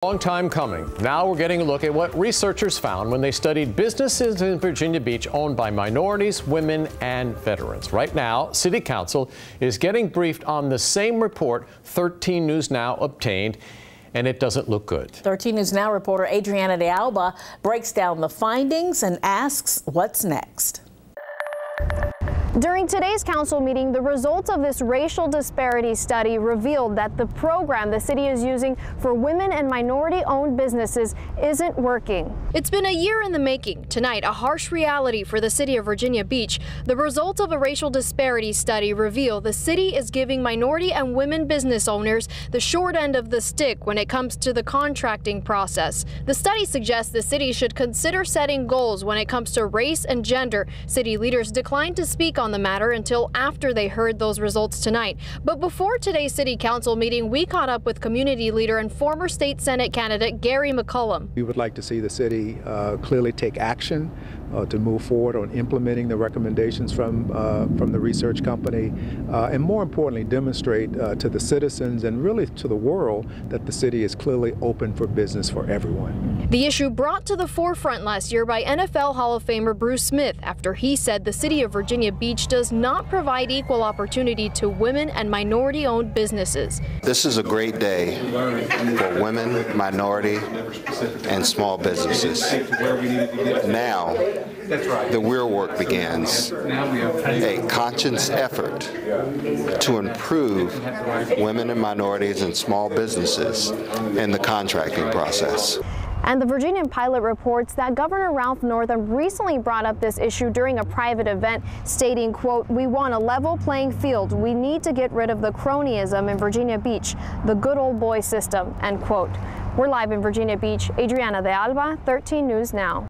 Long time coming. Now we're getting a look at what researchers found when they studied businesses in Virginia Beach owned by minorities, women, and veterans. Right now, City Council is getting briefed on the same report 13 News Now obtained, and it doesn't look good. 13 News Now reporter Adriana de Alba breaks down the findings and asks what's next. During today's council meeting, the results of this racial disparity study revealed that the program the city is using for women and minority-owned businesses isn't working. It's been a year in the making. Tonight, a harsh reality for the city of Virginia Beach. The results of a racial disparity study reveal the city is giving minority and women business owners the short end of the stick when it comes to the contracting process. The study suggests the city should consider setting goals when it comes to race and gender. City leaders declined to speak on the matter until after they heard those results tonight. But before today's city council meeting, we caught up with community leader and former state Senate candidate Gary McCullum. We would like to see the city clearly take action to move forward on implementing the recommendations from the research company, and more importantly, demonstrate to the citizens and really to the world that the city is clearly open for business for everyone. The issue brought to the forefront last year by NFL Hall of Famer Bruce Smith after he said the city of Virginia Beach does not provide equal opportunity to women and minority-owned businesses. This is a great day for women, minority, and small businesses. Now, the real work begins, a conscious effort to improve women and minorities and small businesses in the contracting process. And the Virginian Pilot reports that Governor Ralph Northam recently brought up this issue during a private event, stating, quote, "We want a level playing field. We need to get rid of the cronyism in Virginia Beach, the good old boy system," end quote. We're live in Virginia Beach. Adriana de Alba, 13 News Now.